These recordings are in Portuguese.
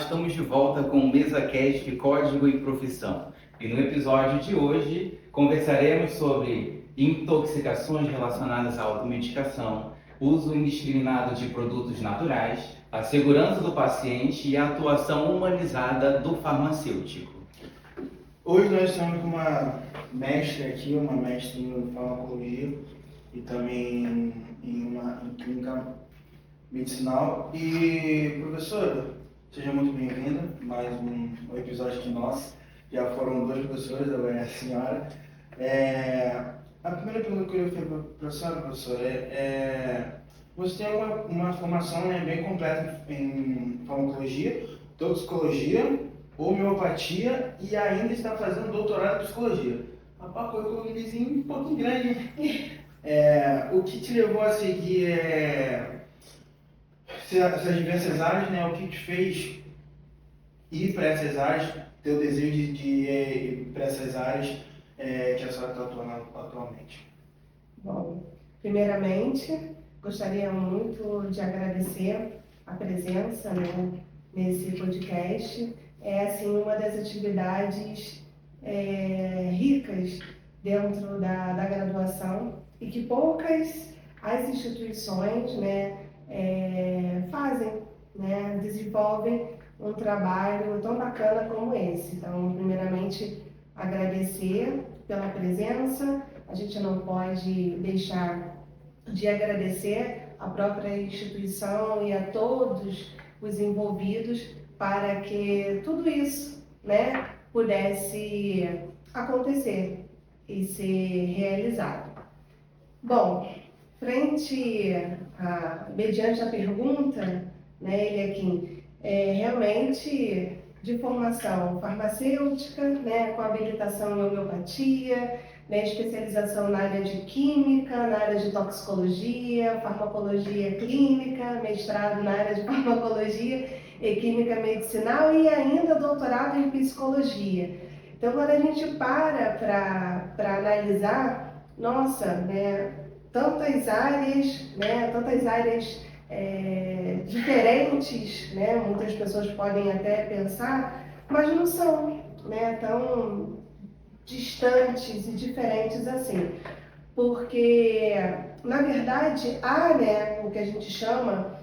estamos de volta com o MesaCast Código e Profissão. E no episódio de hoje conversaremos sobre intoxicações relacionadas à automedicação, uso indiscriminado de produtos naturais, a segurança do paciente e a atuação humanizada do farmacêutico. Hoje nós estamos com uma mestre aqui, uma mestre em farmacologia e também em clínica medicinal. E professora, seja muito bem-vinda, mais um episódio de nós. Já foram dois professores, agora é a senhora. A primeira pergunta que eu queria fazer para a professora você tem uma formação bem completa em farmacologia, toxicologia, homeopatia e ainda está fazendo doutorado em psicologia. Rapaz, colocou um vizinho um pouquinho grande. O que te levou a seguir essas diversas áreas, né? O que te fez ir para essas áreas, teu desejo de ir para essas áreas que a senhora está atuando atualmente? Bom, primeiramente, gostaria muito de agradecer a presença, né, nesse podcast. É assim, uma das atividades ricas dentro da graduação e que poucas as instituições, né, fazem, né, desenvolvem um trabalho tão bacana como esse. Então, primeiramente, agradecer pela presença. A gente não pode deixar de agradecer à própria instituição e a todos os envolvidos para que tudo isso, né, pudesse acontecer e ser realizado. Bom, mediante a pergunta, né, Eliakim, realmente de formação farmacêutica, né, com habilitação em homeopatia, né, especialização na área de química, na área de toxicologia, farmacologia clínica, mestrado na área de farmacologia e química medicinal e ainda doutorado em psicologia. Então, quando a gente para analisar, nossa, né, tantas áreas diferentes, né, muitas pessoas podem até pensar, mas não são, né, tão distantes e diferentes assim, porque na verdade há, né, o que a gente chama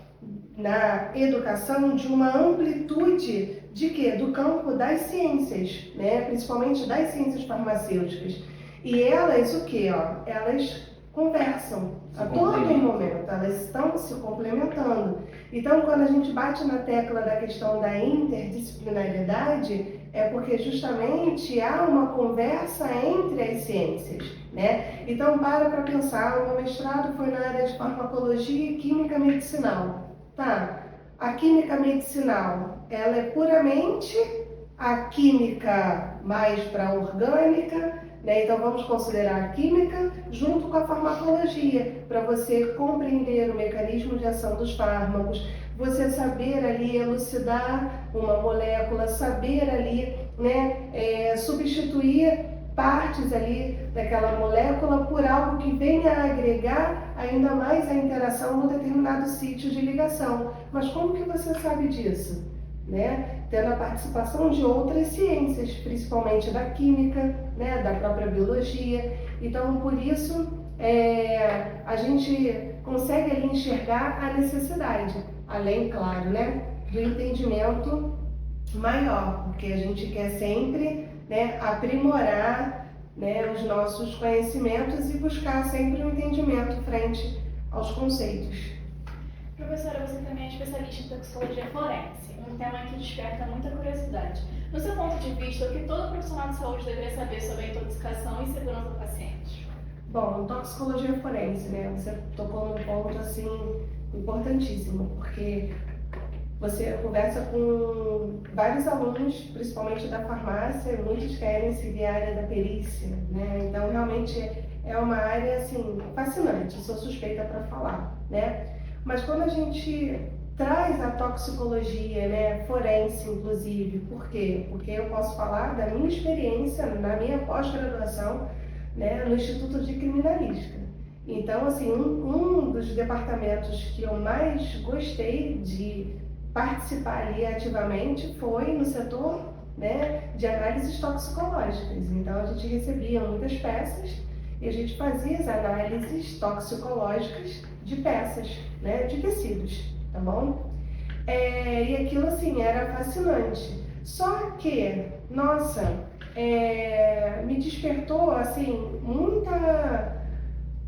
na educação de uma amplitude de quê? Do campo das ciências, né, principalmente das ciências farmacêuticas, e elas o quê? Elas conversam a todo momento, elas estão se complementando. Então, quando a gente bate na tecla da questão da interdisciplinaridade, é porque justamente há uma conversa entre as ciências, né? Então, para pensar, o meu mestrado foi na área de farmacologia e química medicinal. Tá, a química medicinal, ela é puramente a química mais para orgânica, né? Então vamos considerar a química junto com a farmacologia, para você compreender o mecanismo de ação dos fármacos, você saber ali elucidar uma molécula, saber ali, né, substituir partes ali daquela molécula por algo que venha a agregar ainda mais a interação num determinado sítio de ligação. Mas como que você sabe disso? Né? Tendo a participação de outras ciências, principalmente da química, né, da própria biologia. Então, por isso, a gente consegue ali enxergar a necessidade, além, claro, né, do entendimento maior, porque a gente quer sempre, né, aprimorar, né, os nossos conhecimentos e buscar sempre um entendimento frente aos conceitos. Professora, você também é especialista em toxicologia forense, um tema que desperta muita curiosidade. No seu ponto de vista, o que todo profissional de saúde deveria saber sobre a intoxicação e segurança do paciente? Bom, toxicologia forense, né? Você tocou num ponto assim importantíssimo, porque você conversa com vários alunos, principalmente da farmácia, muitos querem seguir a área da perícia, né? Então, realmente é uma área assim fascinante, sou suspeita para falar, né? Mas quando a gente traz a toxicologia, né, forense inclusive, por quê? Porque eu posso falar da minha experiência na minha pós-graduação, né, no Instituto de Criminalística. Então, assim, um dos departamentos que eu mais gostei de participar ali ativamente foi no setor, né, de análises toxicológicas. Então a gente recebia muitas peças e a gente fazia as análises toxicológicas de peças, né, de tecidos, tá bom? E aquilo assim era fascinante. Só que, nossa, me despertou assim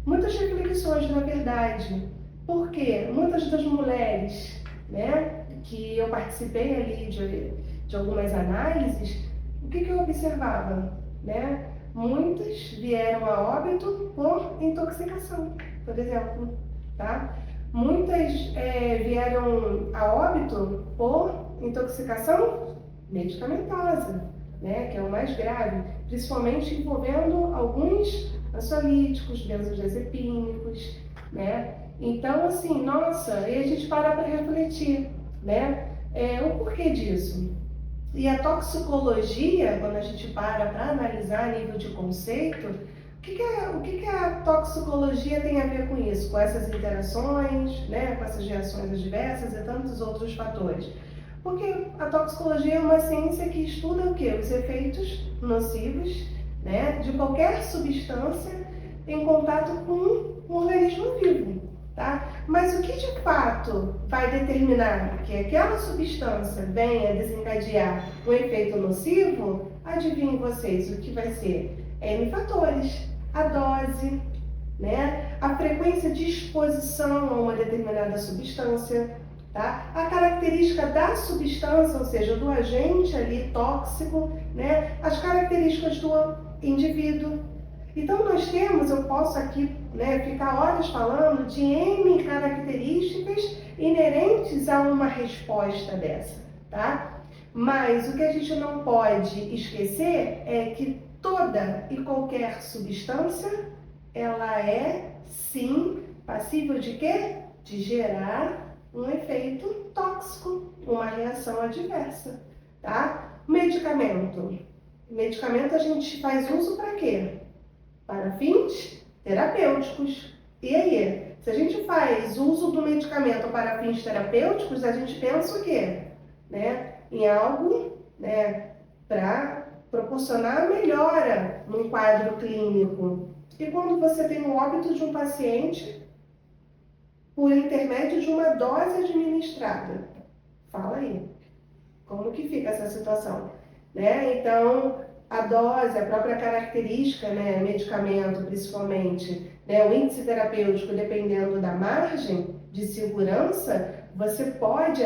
muitas reflexões, na verdade, porque muitas das mulheres, né, que eu participei ali de algumas análises, o que eu observava, né? Muitas vieram a óbito por intoxicação, por exemplo, tá? Muitas vieram a óbito por intoxicação medicamentosa, né? Que é o mais grave, principalmente envolvendo alguns ansiolíticos, benzodiazepínicos, né? Então, assim, nossa, e a gente para refletir, né? O porquê disso. E a toxicologia, quando a gente para analisar a nível de conceito, o que a toxicologia tem a ver com isso? Com essas interações, né? Com essas reações adversas e tantos outros fatores. Porque a toxicologia é uma ciência que estuda o quê? Os efeitos nocivos, né, de qualquer substância em contato com um organismo vivo, tá? Mas o que de fato vai determinar que aquela substância venha desencadear um efeito nocivo? Adivinhem vocês o que vai ser? N fatores, a dose, né, a frequência de exposição a uma determinada substância, tá? A característica da substância, ou seja, do agente ali tóxico, né? As características do indivíduo. Então nós temos, eu posso aqui, né, ficar horas falando de N características inerentes a uma resposta dessa, tá? Mas o que a gente não pode esquecer é que toda e qualquer substância, ela é sim passível de quê? De gerar um efeito tóxico, uma reação adversa, tá? Medicamento. Medicamento a gente faz uso para quê? Para fins terapêuticos. E aí? Se a gente faz uso do medicamento para fins terapêuticos, a gente pensa o quê? Né? Em algo, né, para proporcionar melhora no quadro clínico. E quando você tem o óbito de um paciente por intermédio de uma dose administrada? Fala aí, como que fica essa situação? Né? Então, a dose, a própria característica, né, medicamento principalmente, né, o índice terapêutico, dependendo da margem de segurança, você pode,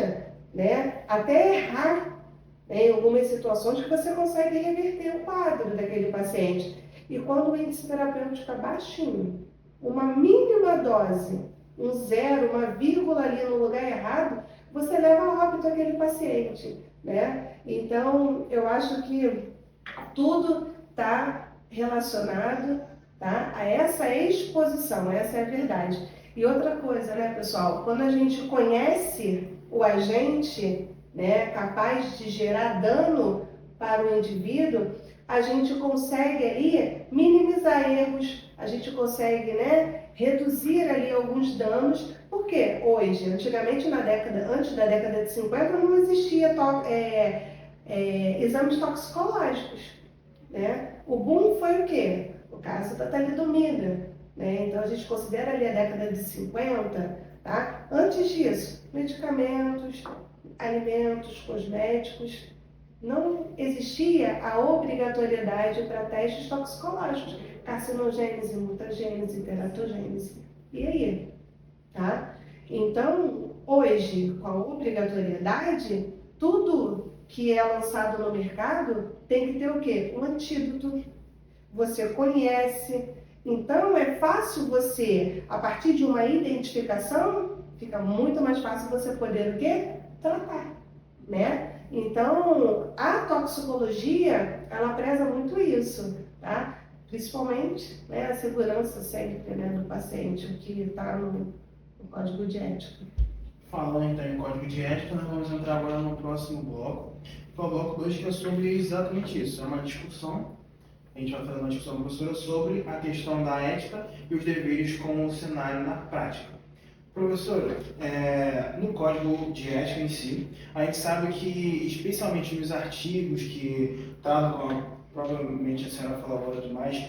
né, até errar, né, em algumas situações que você consegue reverter o quadro daquele paciente. E quando o índice terapêutico é baixinho, uma mínima dose, um zero, uma vírgula ali no lugar errado, você leva a óbito aquele paciente, né? Então, eu acho que tudo está relacionado, tá, a essa exposição, essa é a verdade. E outra coisa, né, pessoal, quando a gente conhece o agente, né, capaz de gerar dano para o indivíduo, a gente consegue ali minimizar erros, a gente consegue, né, reduzir ali alguns danos, porque hoje, antigamente antes da década de 50, não existia exames toxicológicos, né? O boom foi o quê? O caso da talidomida, né? Então a gente considera ali a década de 50, tá? Antes disso, medicamentos, alimentos, cosméticos, não existia a obrigatoriedade para testes toxicológicos, carcinogênese, mutagênese, teratogênese. E aí? Tá? Então, hoje, com a obrigatoriedade, tudo que é lançado no mercado tem que ter o quê? Um antídoto. Você conhece. Então, é fácil você, a partir de uma identificação, fica muito mais fácil você poder o quê? Tratar, né? Então, a toxicologia, ela preza muito isso, tá? Principalmente, né, a segurança sempre, né, do paciente, o que está no código de ética. Falando então em código de ética, nós vamos entrar agora no próximo bloco, que é o bloco 2, que é sobre exatamente isso. É uma discussão, a gente vai fazer uma discussão, professora, sobre a questão da ética e os deveres como cenário na prática. Professora, no código de ética em si, a gente sabe que, especialmente nos artigos que tratam, como provavelmente a senhora falou agora demais,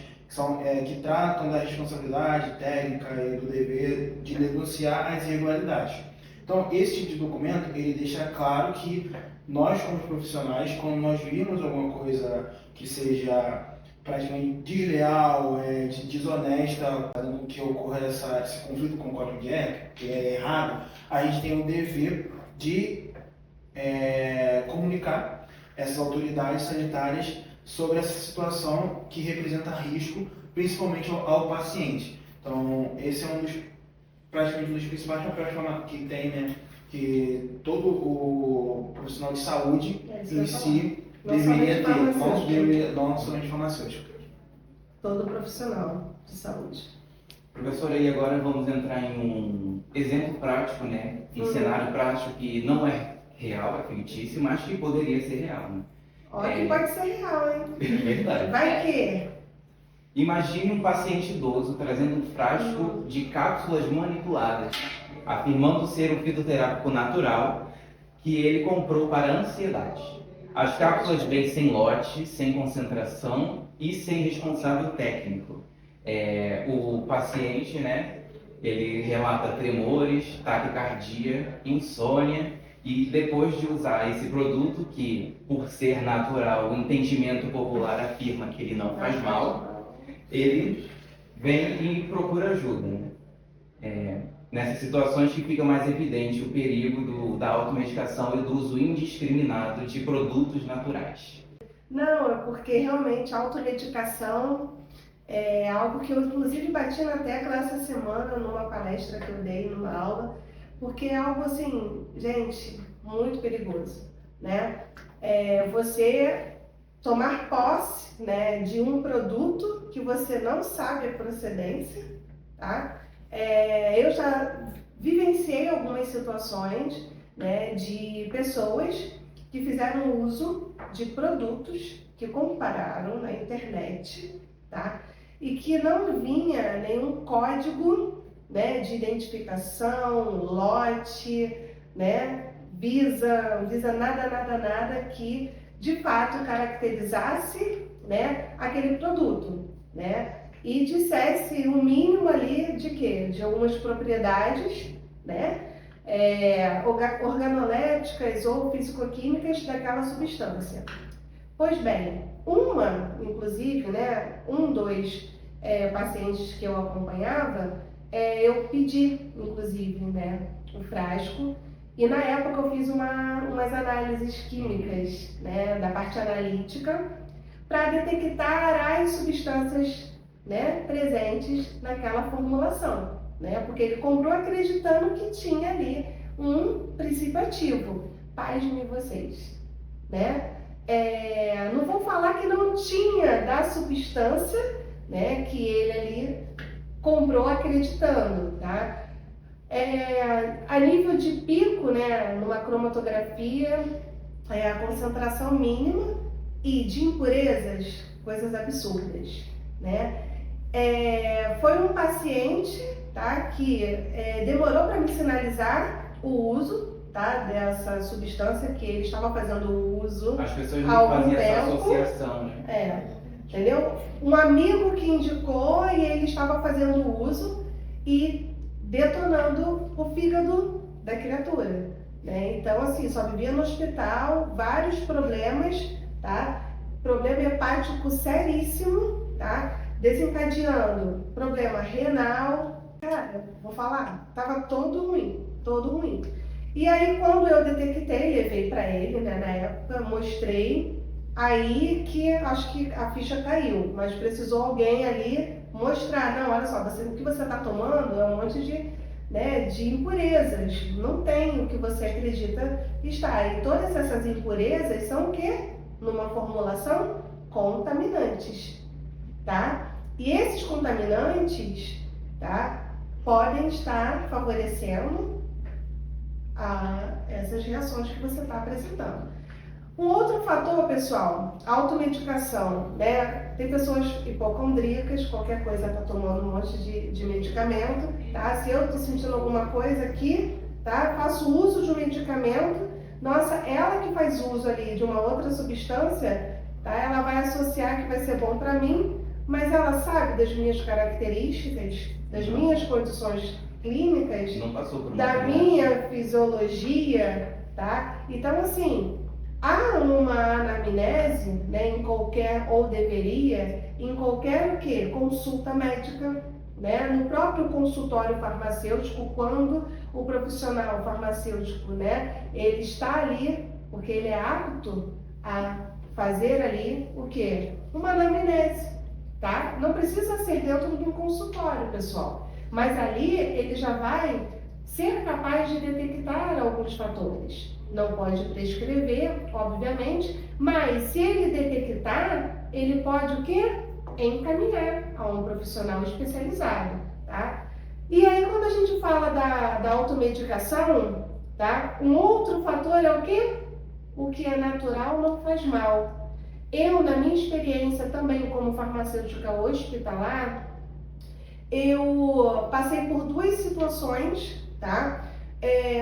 que tratam da responsabilidade técnica e do dever de denunciar as irregularidades. Então, esse tipo de documento, ele deixa claro que nós, como profissionais, quando nós vimos alguma coisa que seja praticamente desleal, desonesta, fazendo com que ocorra esse conflito com o código de ética, que é errado, a gente tem o dever de comunicar essas autoridades sanitárias sobre essa situação que representa risco, principalmente ao paciente. Então, esse é praticamente um dos principais papéis que tem, né, que todo o profissional de saúde em si deveria ter, não somente farmacêutico. Todo profissional de saúde. Professora, e agora vamos entrar em um exemplo prático, né? Um cenário prático que não é real, é fictício, mas que poderia ser real, né? Olha que pode ser real, hein? Verdade. Vai que? Imagine um paciente idoso trazendo um frasco de cápsulas manipuladas, afirmando ser um fitoterápico natural que ele comprou para a ansiedade. As cápsulas vêm sem lote, sem concentração e sem responsável técnico. O paciente, né, ele relata tremores, taquicardia, insônia e depois de usar esse produto que, por ser natural, o entendimento popular afirma que ele não faz mal, ele vem e procura ajuda, né? Nessas situações que fica mais evidente o perigo da automedicação e do uso indiscriminado de produtos naturais. Não, é porque realmente a automedicação é algo que eu inclusive bati na tecla essa semana numa palestra que eu dei, numa aula, porque é algo assim, gente, muito perigoso, né? Você tomar posse, né, de um produto que você não sabe a procedência, tá? Eu já vivenciei algumas situações, né, de pessoas que fizeram uso de produtos que compraram na internet, tá? E que não vinha nenhum código, né, de identificação, lote, né, Visa nada que de fato caracterizasse, né, aquele produto, né? E dissesse o mínimo ali de quê? De algumas propriedades, né? Organolépticas ou fisicoquímicas daquela substância. Pois bem, inclusive, né, dois pacientes que eu acompanhava, eu pedi, inclusive, né, o frasco, e na época eu fiz umas análises químicas, né, da parte analítica, para detectar as substâncias, né, presentes naquela formulação, né, porque ele comprou acreditando que tinha ali um princípio ativo. Pasmem vocês, né? Não vou falar que não tinha da substância, né, que ele ali comprou acreditando, tá? A nível de pico, né, numa cromatografia, a concentração mínima, e de impurezas, coisas absurdas, né? Foi um paciente, tá, que demorou para me sinalizar o uso, tá, dessa substância, que ele estava fazendo uso. As pessoas não fazem essa associação, né? Entendeu? Um amigo que indicou e ele estava fazendo uso e detonando o fígado da criatura, né? Então, assim, só vivia no hospital, vários problemas, tá? Problema hepático seríssimo, tá? Desencadeando problema renal. Cara, vou falar, tava todo ruim. E aí, quando eu detectei, levei para ele, né, na época, mostrei, aí que acho que a ficha caiu, mas precisou alguém ali mostrar, não, olha só, o que você está tomando é um monte de impurezas, não tem o que você acredita estar. E todas essas impurezas são o quê? Numa formulação, contaminantes, tá? E esses contaminantes, tá, podem estar favorecendo essas reações que você está apresentando. Um outro fator, pessoal, a automedicação, né? Tem pessoas hipocondríacas, qualquer coisa tá tomando um monte de medicamento, tá? Se eu tô sentindo alguma coisa aqui, tá? Faço uso de um medicamento, nossa, ela que faz uso ali de uma outra substância, tá? Ela vai associar que vai ser bom para mim, mas ela sabe das minhas características, das minhas condições clínicas, Não passou por uma da doença. minha fisiologia, tá? Então, assim, há uma anamnese, né, em qualquer, ou deveria, em qualquer o quê? Consulta médica, né? No próprio consultório farmacêutico, quando o profissional farmacêutico, né, ele está ali, porque ele é apto a fazer ali o quê? Uma anamnese, tá? Não precisa ser dentro de um consultório, pessoal, mas ali ele já vai ser capaz de detectar alguns fatores. Não pode prescrever, obviamente, mas se ele detectar, ele pode o quê? Encaminhar a um profissional especializado, tá? E aí, quando a gente fala da automedicação, tá? Um outro fator é o quê? O que é natural não faz mal. Eu, na minha experiência também como farmacêutica hospitalar, eu passei por duas situações, tá?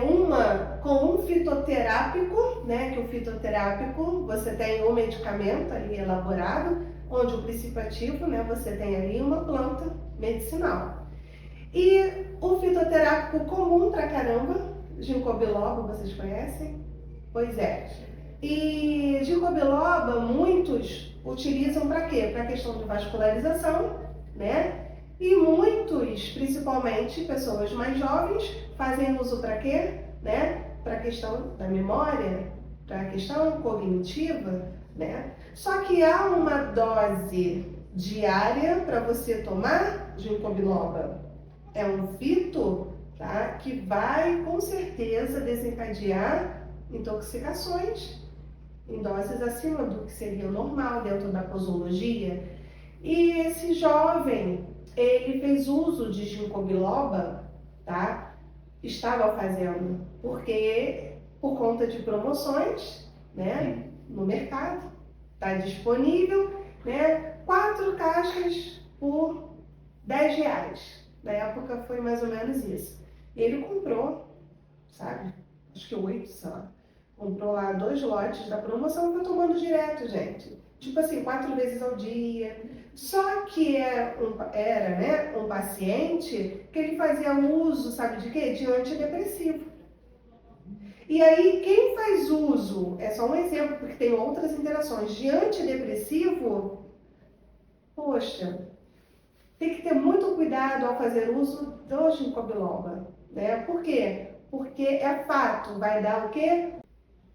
Uma com um fitoterápico, né? Que o fitoterápico, você tem um medicamento ali elaborado, onde o princípio ativo, né? Você tem ali uma planta medicinal. E o fitoterápico comum pra caramba, ginkgo biloba, vocês conhecem? Pois é. E ginkgo biloba, muitos utilizam para quê? Para a questão de vascularização, né? E muitos, principalmente pessoas mais jovens, fazem uso para quê? Né? Para a questão da memória, para a questão cognitiva, né? Só que há uma dose diária para você tomar ginkgo biloba. É um fito, tá? Que vai com certeza desencadear intoxicações em doses acima do que seria o normal dentro da posologia. E esse jovem, ele fez uso de ginkgo biloba, tá? Estava fazendo, porque por conta de promoções, né, no mercado, está disponível, né, 4 caixas por R$10. Na época foi mais ou menos isso. Ele comprou, sabe, acho que 8, sei lá. Comprou lá 2 lotes da promoção e foi tomando direto, gente. Tipo assim, 4 vezes ao dia. Só que era, né, um paciente que ele fazia uso, sabe de quê? De antidepressivo. E aí, quem faz uso, é só um exemplo, porque tem outras interações, de antidepressivo, poxa, tem que ter muito cuidado ao fazer uso do ginkgo biloba, né? Por quê? Porque é fato, vai dar o quê?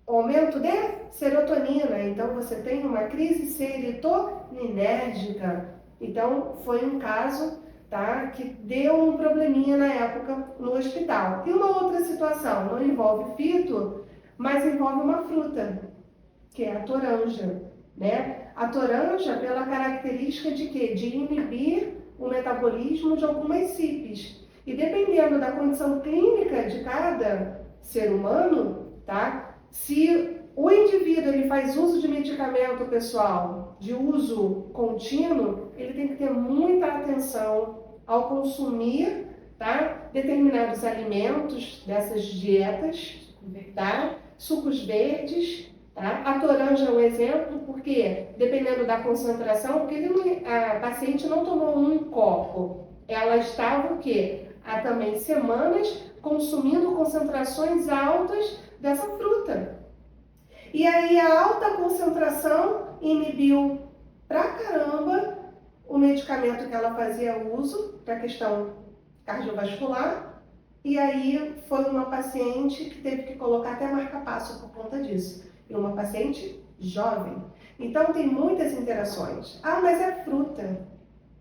Aumento de serotonina, então você tem uma crise serotoninérgica. Então foi um caso, tá, que deu um probleminha na época no hospital. E uma outra situação, não envolve fito, mas envolve uma fruta, que é a toranja, né? A toranja, pela característica de quê? De inibir o metabolismo de algumas CYPs. E dependendo da condição clínica de cada ser humano, tá? Se o indivíduo ele faz uso de medicamento, pessoal, de uso contínuo, ele tem que ter muita atenção ao consumir, tá, determinados alimentos dessas dietas, tá? Sucos verdes, tá? A toranja é um exemplo, porque dependendo da concentração, porque a paciente não tomou um copo, ela estava o quê? Há também semanas consumindo concentrações altas dessa fruta. E aí a alta concentração inibiu pra caramba o medicamento que ela fazia uso para questão cardiovascular. E aí foi uma paciente que teve que colocar até marca-passo por conta disso. E uma paciente jovem. Então tem muitas interações. Ah, mas é fruta.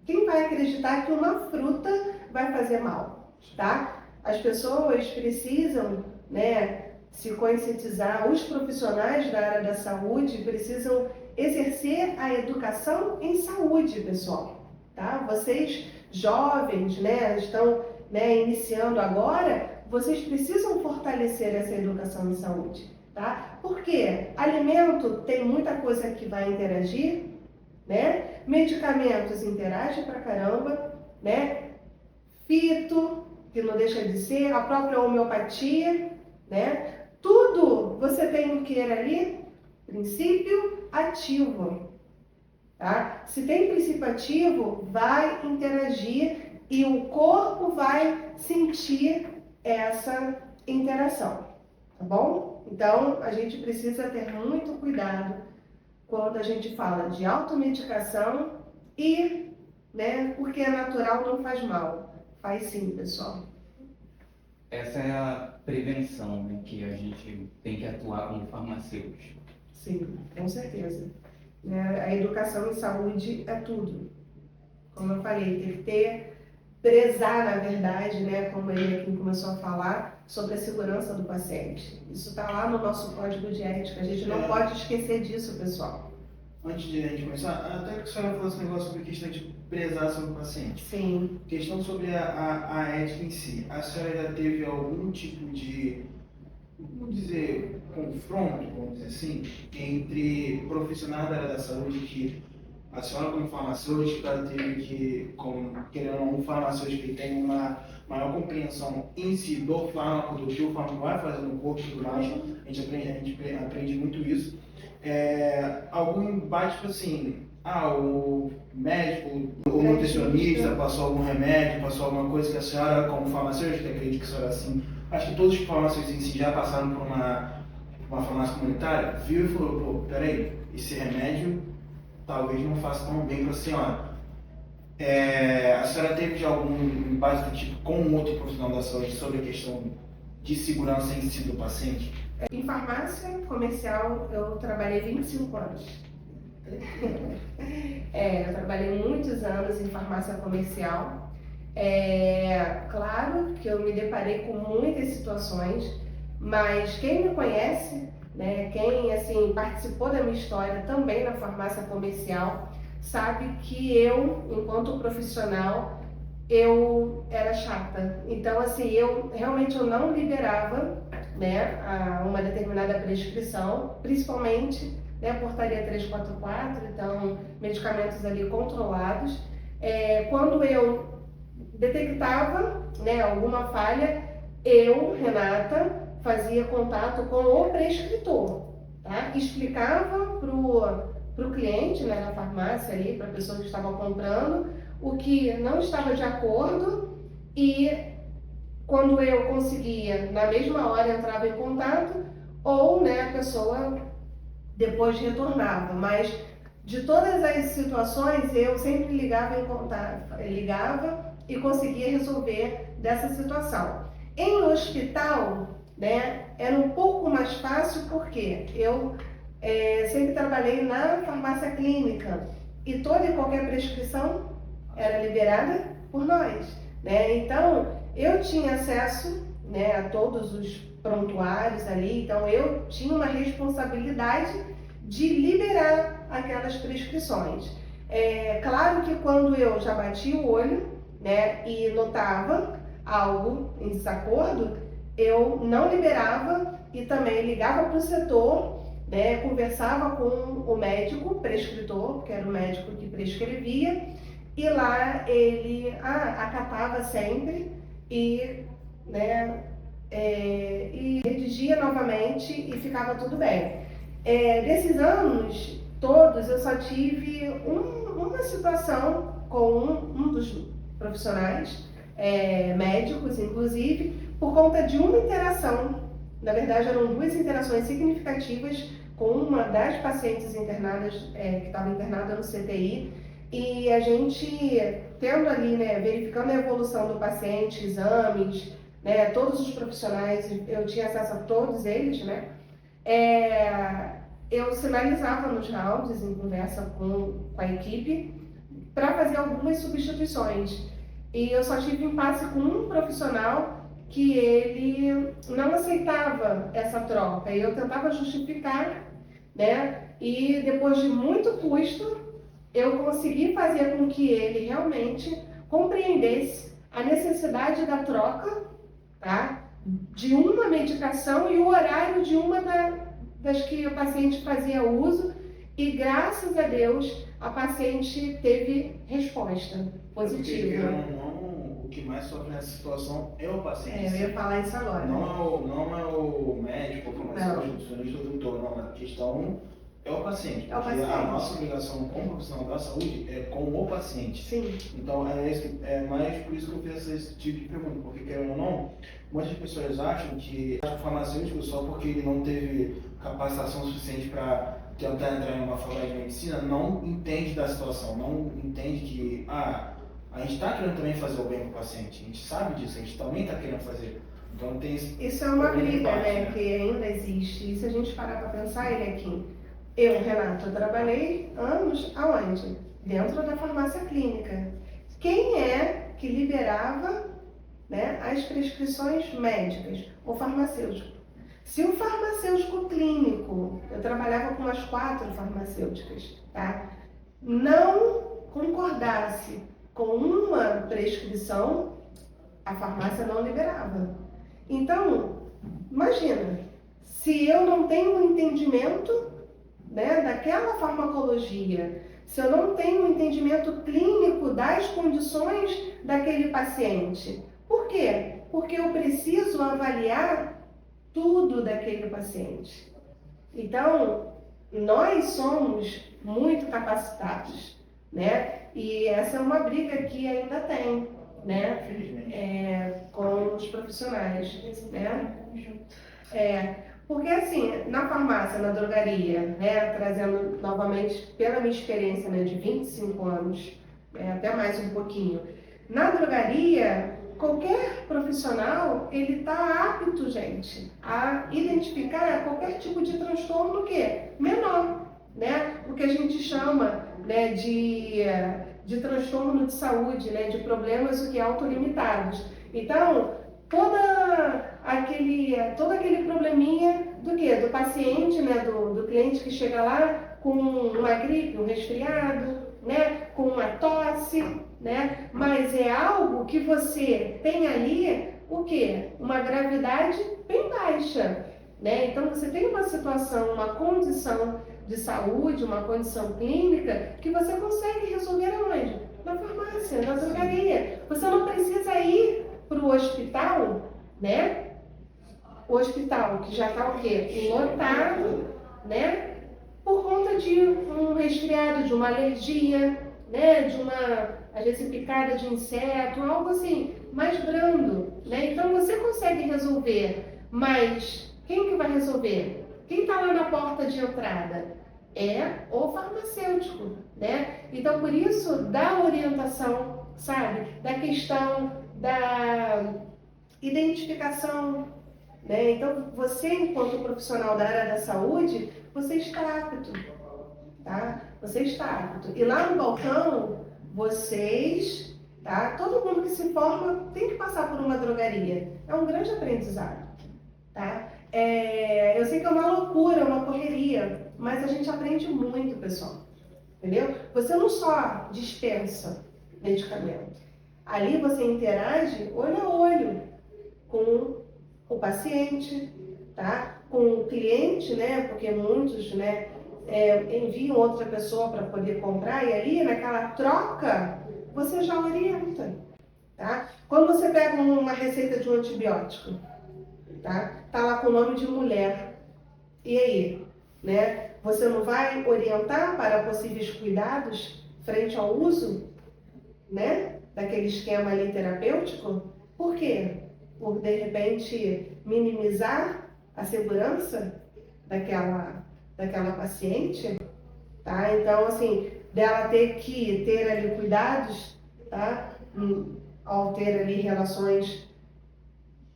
Quem vai acreditar que uma fruta vai fazer mal, tá? As pessoas precisam, né, se conscientizar, os profissionais da área da saúde precisam exercer a educação em saúde, pessoal, tá? Vocês jovens, né, estão, né, iniciando agora, vocês precisam fortalecer essa educação em saúde, tá? tá? Porque alimento tem muita coisa que vai interagir, né? Medicamentos interagem pra caramba, né? Fito, que não deixa de ser, a própria homeopatia, né? Tudo você tem um que ali, princípio ativo, tá? Se tem princípio ativo, vai interagir e o corpo vai sentir essa interação, tá bom? Então, a gente precisa ter muito cuidado quando a gente fala de automedicação e, né, porque é natural não faz mal. Faz sim, pessoal. Essa é a prevenção, né, que a gente tem que atuar como farmacêuticos. Sim, com certeza. Né? A educação em saúde é tudo. Como eu falei, tem que ter, prezar, na verdade, né, como ele aqui começou a falar, sobre a segurança do paciente. Isso está lá no nosso código de ética. A gente não pode esquecer disso, pessoal. Antes de a gente começar, até que a senhora falou esse negócio sobre a questão de prezar sobre o paciente. Sim. Questão sobre a ética em si. A senhora já teve algum tipo de, vamos dizer, confronto, vamos dizer assim, entre profissionais da área da saúde que a senhora como farmacêutica teve que, como querendo ou não, um farmacêutico que tem uma maior compreensão em si do fármaco, do que o fármaco vai fazer no corpo e tudo mais, a gente aprende muito isso. Algum embate, tipo assim, o médico, o nutricionista passou algum remédio, passou alguma coisa que a senhora, como farmacêutica, acredita que a senhora assim, acho que todos os farmacêuticos em si já passaram por uma farmácia comunitária, viu e falou, pô, peraí, esse remédio talvez não faça tão bem para a senhora. A senhora teve de algum embate do tipo com um outro profissional da saúde sobre a questão de segurança em si do paciente? Em farmácia comercial, eu trabalhei 25 anos. Eu trabalhei muitos anos em farmácia comercial. Claro que eu me deparei com muitas situações, mas quem me conhece, né, quem assim, participou da minha história também na farmácia comercial, sabe que eu, enquanto profissional, eu era chata. Então, assim, eu realmente não liberava, né, uma determinada prescrição, principalmente, né, portaria 344, então medicamentos ali controlados. Quando eu detectava, né, alguma falha, eu, Renata, fazia contato com o prescritor, tá? Explicava pro cliente, né, na farmácia ali, para a pessoa que estava comprando, o que não estava de acordo, e quando eu conseguia, na mesma hora entrava em contato, ou, né, a pessoa depois retornava. Mas de todas as situações eu sempre ligava em contato, ligava e conseguia resolver dessa situação. Em hospital, né, era um pouco mais fácil porque eu sempre trabalhei na farmácia clínica e toda e qualquer prescrição era liberada por nós, né? Então eu tinha acesso, né, a todos os prontuários ali, então eu tinha uma responsabilidade de liberar aquelas prescrições. Claro que quando eu já bati o olho, né, e notava algo em desacordo, eu não liberava e também ligava para o setor, né, conversava com o médico prescritor, que era o médico que prescrevia, e lá ele acatava sempre e, né, e redigia novamente e ficava tudo bem. Desses anos todos eu só tive uma situação com um dos profissionais, médicos inclusive, por conta de uma interação. Na verdade eram duas interações significativas com uma das pacientes internadas, que estava internada no CTI, e a gente tendo ali, né, verificando a evolução do paciente, exames, né, todos os profissionais, eu tinha acesso a todos eles, né, eu sinalizava nos rounds, em conversa com a equipe, para fazer algumas substituições. E eu só tive impasse com um profissional que ele não aceitava essa troca. E eu tentava justificar, né? E depois de muito custo, eu consegui fazer com que ele realmente compreendesse a necessidade da troca, tá? De uma medicação e o horário de uma das que o paciente fazia uso e, graças a Deus, a paciente teve resposta positiva. Porque, não, o que mais sofre nessa situação é o paciente. Eu ia falar isso agora. Não é o médico, o farmacêutico, o nutricionista, o doutor, não. A questão é o paciente. É o paciente. A nossa obrigação como profissional da saúde é com o paciente. Sim. Então, é mais por isso que eu fiz esse tipo de pergunta. Porque, querendo ou não, muitas pessoas acham que o farmacêutico, só porque ele não teve capacitação suficiente para tentar entrar em uma faculdade de medicina, não entende da situação, não entende que a gente está querendo também fazer o bem para o paciente, a gente sabe disso, a gente também está querendo fazer. Então tem isso é uma briga, né, que ainda existe. E se a gente parar para pensar, Eliakim, eu, Renato, eu trabalhei anos aonde? Dentro da farmácia clínica. Quem é que liberava, né, as prescrições médicas? O farmacêutico. Se o farmacêutico clínico, eu trabalhava com umas 4 farmacêuticas, tá? Não concordasse com uma prescrição, a farmácia não liberava. Então, imagina, se eu não tenho um entendimento, né, daquela farmacologia, se eu não tenho um entendimento clínico das condições daquele paciente, por quê? Porque eu preciso avaliar tudo daquele paciente. Então, nós somos muito capacitados, né? E essa é uma briga que ainda tem, né? Com os profissionais, né? Porque assim, na farmácia, na drogaria, né? Trazendo novamente pela minha experiência, né, de 25 anos, até mais um pouquinho, na drogaria, qualquer profissional, ele está apto, gente, a identificar qualquer tipo de transtorno menor, né? O que a gente chama, né, de transtorno de saúde, né, de problemas autolimitados. Então, todo aquele probleminha do paciente, né, do cliente que chega lá com uma gripe, um resfriado, né, com uma tosse, né? Mas é algo que você tem ali, uma gravidade bem baixa, né? Então você tem uma situação, uma condição de saúde, uma condição clínica que você consegue resolver aonde? Na farmácia, na drogaria. Você não precisa ir para o hospital, né? O hospital que já está lotado, né? Por conta de um resfriado, de uma alergia, né? De às vezes picada de inseto, algo assim, mais brando, né? Então você consegue resolver, mas quem que vai resolver? Quem está lá na porta de entrada? É o farmacêutico, né? Então por isso, da orientação, sabe? Da questão da identificação, né? Então você, enquanto profissional da área da saúde, você está apto, tá? Você está apto. E lá no balcão, vocês, tá? Todo mundo que se forma tem que passar por uma drogaria. É um grande aprendizado, tá? Eu sei que é uma loucura, uma correria, mas a gente aprende muito, pessoal. Entendeu? Você não só dispensa medicamento. Ali você interage olho a olho com o paciente, tá? Com o cliente, né? Porque muitos, né, enviam outra pessoa para poder comprar e ali naquela troca você já orienta, tá? Quando você pega uma receita de um antibiótico, tá lá com o nome de mulher, e aí, né? Você não vai orientar para possíveis cuidados frente ao uso, né, daquele esquema ali terapêutico? Por quê? Por de repente minimizar a segurança daquela paciente, tá? Então, assim, dela ter que ter ali cuidados, tá? Ao ter ali relações,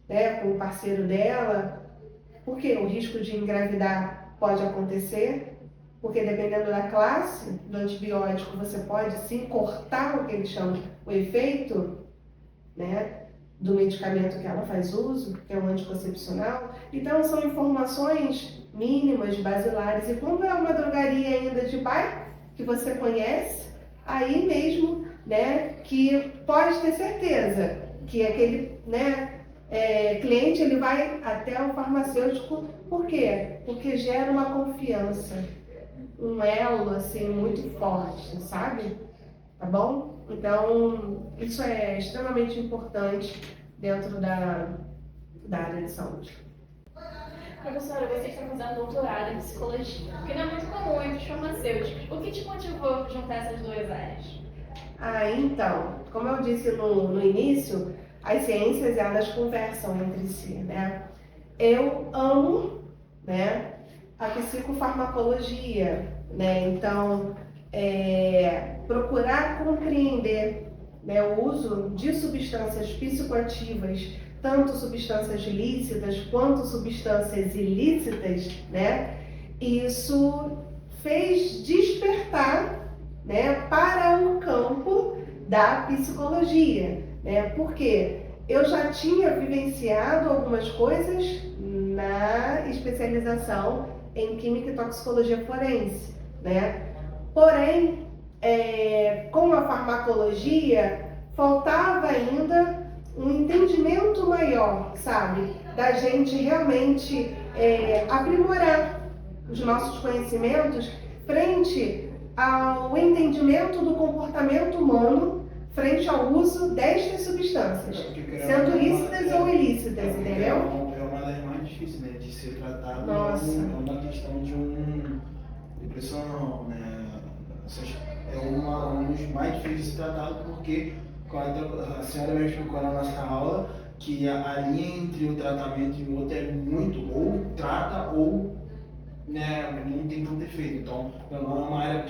né, com o parceiro dela, porque o risco de engravidar pode acontecer, porque dependendo da classe do antibiótico, você pode sim cortar o que eles chamam o efeito, né, do medicamento que ela faz uso, que é um anticoncepcional. Então são informações mínimas, basilares, e como é uma drogaria ainda de bairro, que você conhece, aí mesmo, né, que pode ter certeza que aquele, né, cliente ele vai até o farmacêutico, por quê? Porque gera uma confiança, um elo assim muito forte, sabe? Tá bom? Então, isso é extremamente importante dentro da área de saúde. Professora, você está fazendo doutorado em psicologia, que não é muito comum entre os farmacêuticos. O que te motivou a juntar essas duas áreas? Então, como eu disse no início, as ciências elas conversam entre si, né? Eu amo, né, a psicofarmacologia, né? Então, procurar compreender, né, o uso de substâncias psicoativas, tanto substâncias lícitas quanto substâncias ilícitas, né? Isso fez despertar, né, para o campo da psicologia, né? Porque eu já tinha vivenciado algumas coisas na especialização em Química e Toxicologia Forense, né? Porém, com a farmacologia, faltava ainda um entendimento maior, sabe? Da gente realmente aprimorar os nossos conhecimentos frente ao entendimento do comportamento humano frente ao uso destas substâncias, sendo lícitas ou ilícitas, entendeu? É uma das mais difíceis, né, de ser tratado. Nossa. É uma questão de depressão, né? É um dos mais difíceis de ser tratado porque a senhora mesmo explicou na nossa aula que a linha entre o tratamento e o outro é muito, ou trata ou, né, não tem tanto efeito. Então, é uma área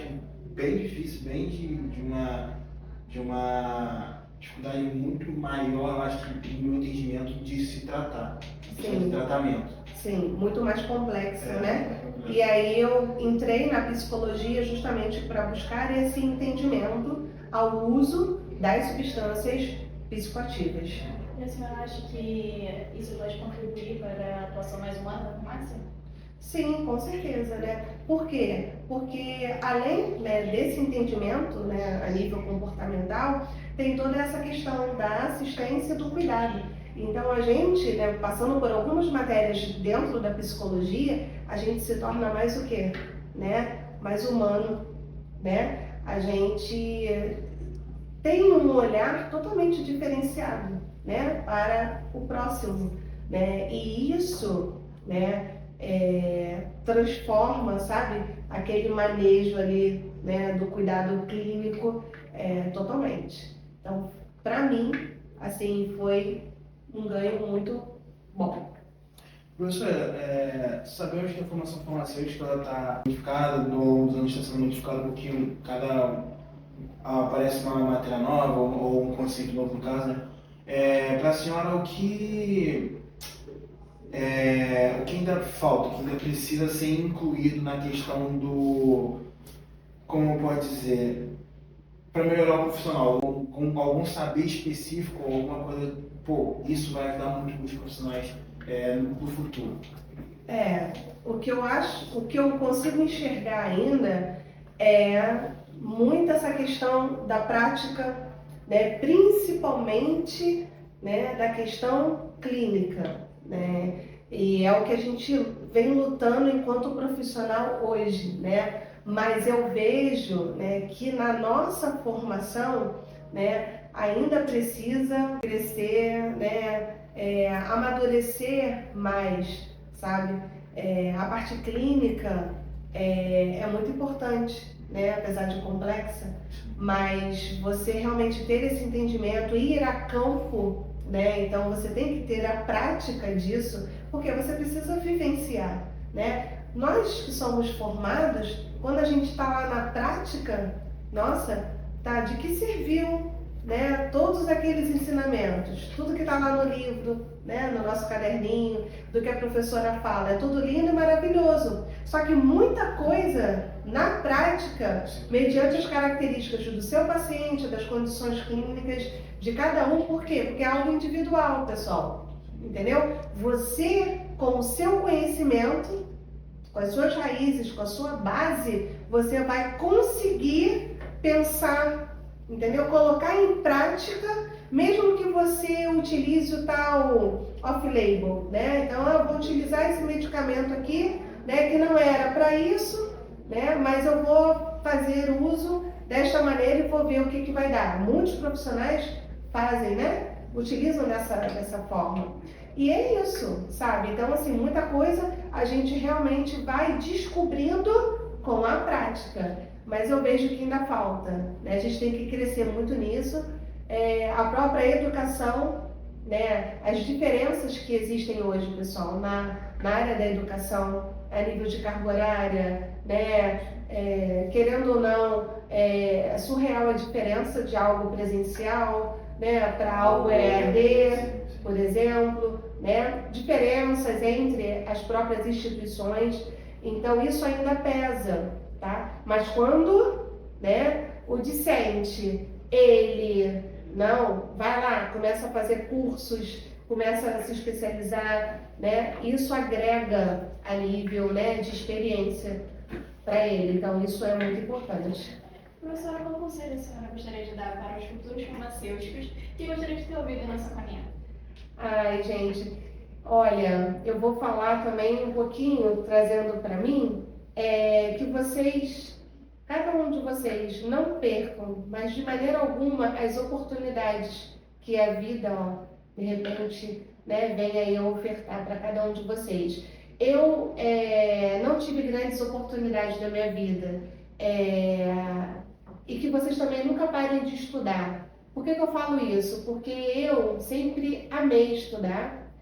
bem difícil, bem de uma dificuldade muito maior, eu acho que no meu entendimento, de se tratar, de tratamento. Sim, muito mais complexo, né? E aí eu entrei na psicologia justamente para buscar esse entendimento ao uso das substâncias psicoativas. E a senhora acha que isso pode contribuir para a atuação mais humana da farmácia? Sim, com certeza, né? Por quê? Porque além, né, desse entendimento, né, a nível comportamental, tem toda essa questão da assistência e do cuidado. Então a gente, né, passando por algumas matérias dentro da psicologia, a gente se torna mais o quê? Né? Mais humano, né? A gente tem um olhar totalmente diferenciado, né, para o próximo, né? E isso, né, transforma, sabe, aquele manejo ali, né, do cuidado clínico totalmente. Então, para mim, assim, foi um ganho muito bom. Professora, sabemos que a formação farmacêutica está modificada, nos anos está sendo modificada um pouquinho, aparece uma matéria nova ou um conceito novo no caso, né? Para a senhora, o que ainda falta, o que ainda precisa ser incluído na questão do, como pode dizer, para melhorar o profissional, com algum saber específico ou alguma coisa, isso vai ajudar muito os profissionais no futuro? O que eu consigo enxergar ainda é muito essa questão da prática, né, principalmente, né, da questão clínica, né, e é o que a gente vem lutando enquanto profissional hoje, né, mas eu vejo, né, que na nossa formação, né, ainda precisa crescer, né, amadurecer mais, sabe? A parte clínica é muito importante, né, apesar de complexa, mas você realmente ter esse entendimento, ir a campo, né, então você tem que ter a prática disso, porque você precisa vivenciar, né? Nós que somos formados, quando a gente está lá na prática, nossa, tá, de que serviu, né, todos aqueles ensinamentos, tudo que está lá no livro, né, no nosso caderninho, do que a professora fala, é tudo lindo e maravilhoso. Só que muita coisa, na prática, mediante as características do seu paciente, das condições clínicas de cada um, por quê? Porque é algo individual, pessoal, entendeu? Você, com o seu conhecimento, com as suas raízes, com a sua base, você vai conseguir pensar, entendeu? Colocar em prática Mesmo que você utilize o tal off-label, né? Então, eu vou utilizar esse medicamento aqui, né, que não era para isso, né, mas eu vou fazer uso desta maneira e vou ver o que vai dar. Muitos profissionais fazem, né? Utilizam dessa forma. E é isso, sabe? Então, assim, muita coisa a gente realmente vai descobrindo com a prática. Mas eu vejo que ainda falta, né? A gente tem que crescer muito nisso. A própria educação, né? As diferenças que existem hoje, pessoal, na área da educação, a nível de carga horária, né? Querendo ou não, é surreal a diferença de algo presencial, né, para algo EAD, por exemplo, né? Diferenças entre as próprias instituições. Então, isso ainda pesa, tá? Mas quando, né, o discente, ele não vai lá, começa a fazer cursos, começa a se especializar, né? Isso agrega a nível, né, de experiência para ele. Então, isso é muito importante. Professora, qual conselho a senhora gostaria de dar para os futuros farmacêuticos que gostaria de ter ouvido nessa caminhada? Ai, gente, olha, eu vou falar também um pouquinho, trazendo para mim, que vocês, cada um de vocês, não percam, mas de maneira alguma, as oportunidades que a vida, ó, de repente, né, vem aí a ofertar para cada um de vocês. Eu não tive grandes oportunidades na minha vida, e que vocês também nunca parem de estudar. Por que eu falo isso? Porque eu sempre amei estudar,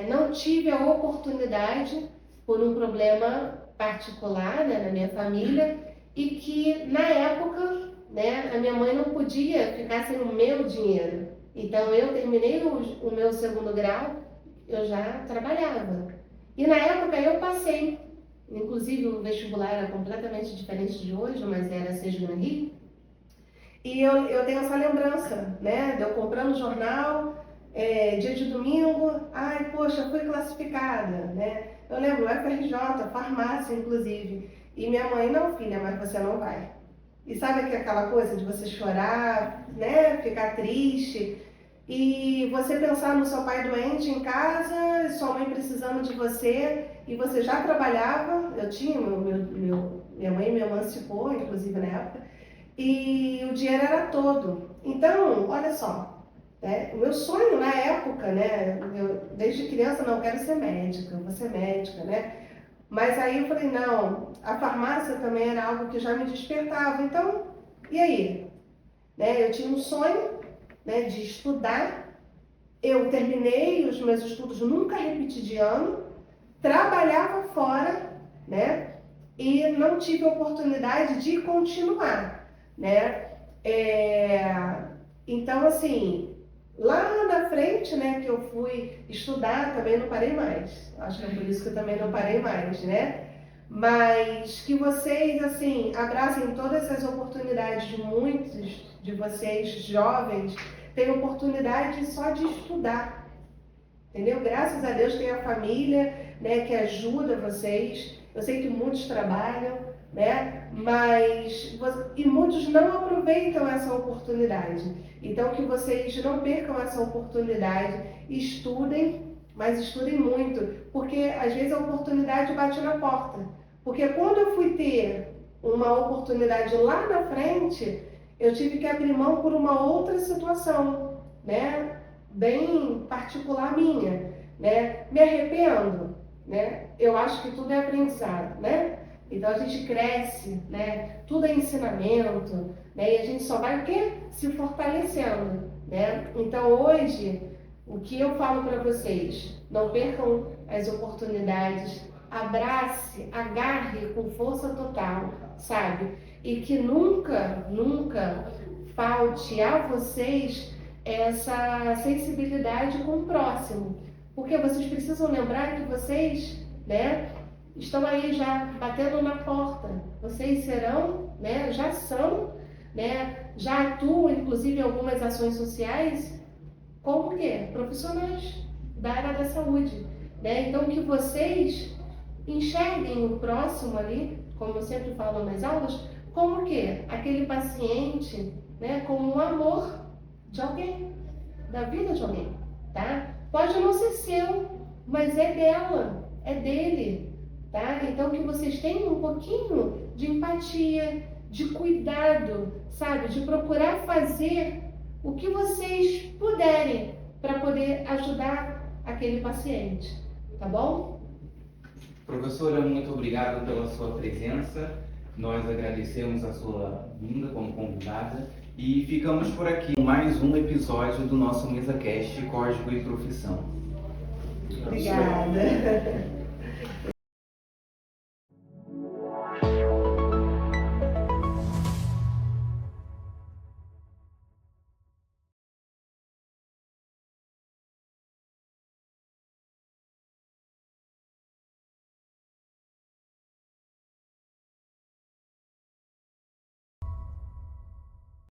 não tive a oportunidade por um problema particular, né, na minha família, e que na época, né, a minha mãe não podia ficar sem o meu dinheiro. Então eu terminei o meu segundo grau, eu já trabalhava. E na época eu passei, inclusive o vestibular era completamente diferente de hoje, mas era SESC no Rio. E eu tenho essa lembrança, né, de eu comprando jornal, dia de domingo, ai, poxa, fui classificada, né? Eu lembro, FRJ, farmácia, inclusive. E minha mãe, não, filha, mas você não vai. E sabe aquela coisa de você chorar, né, ficar triste, e você pensar no seu pai doente em casa, sua mãe precisando de você, e você já trabalhava, eu tinha, minha mãe me emancipou, inclusive na época, e o dinheiro era todo. Então, olha só, né, o meu sonho na época, né, eu desde criança, não, quero ser médica, vou ser médica, né, mas aí eu falei, não, a farmácia também era algo que já me despertava, então, e aí? Né, eu tinha um sonho, né, de estudar, eu terminei os meus estudos, nunca repeti de ano, trabalhava fora, né, e não tive oportunidade de continuar, né, então assim, lá na frente, né, que eu fui estudar, também não parei mais, acho que é por isso que eu também não parei mais, né, mas que vocês, assim, abracem todas essas oportunidades de muitos de vocês jovens, têm oportunidade só de estudar, entendeu? Graças a Deus tem a família, né, que ajuda vocês, eu sei que muitos trabalham, né, mas, e muitos não aproveitam essa oportunidade, então que vocês não percam essa oportunidade, estudem, mas estudem muito, porque às vezes a oportunidade bate na porta, porque quando eu fui ter uma oportunidade lá na frente, eu tive que abrir mão por uma outra situação, né, bem particular minha, né, me arrependo, né, eu acho que tudo é aprendizado, né, então a gente cresce, né, tudo é ensinamento, né, e a gente só vai o quê? Se fortalecendo, né, então hoje, o que eu falo para vocês, não percam as oportunidades, abrace, agarre com força total, sabe? E que nunca, nunca falte a vocês essa sensibilidade com o próximo. Porque vocês precisam lembrar que vocês, né, estão aí já batendo na porta. Vocês serão, né, já são, né, já atuam, inclusive, em algumas ações sociais, como quê? Profissionais da área da saúde, né? Então, que vocês enxerguem o próximo ali, como eu sempre falo nas aulas, como que aquele paciente, né, como um amor, de alguém, da vida de alguém, tá? Pode não ser seu, mas é dela, é dele, tá? Então que vocês tenham um pouquinho de empatia, de cuidado, sabe? De procurar fazer o que vocês puderem para poder ajudar aquele paciente, tá bom? Professora, muito obrigado pela sua presença. Nós agradecemos a sua vinda como convidada e ficamos por aqui com mais um episódio do nosso MesaCast Código e Profissão. Obrigada.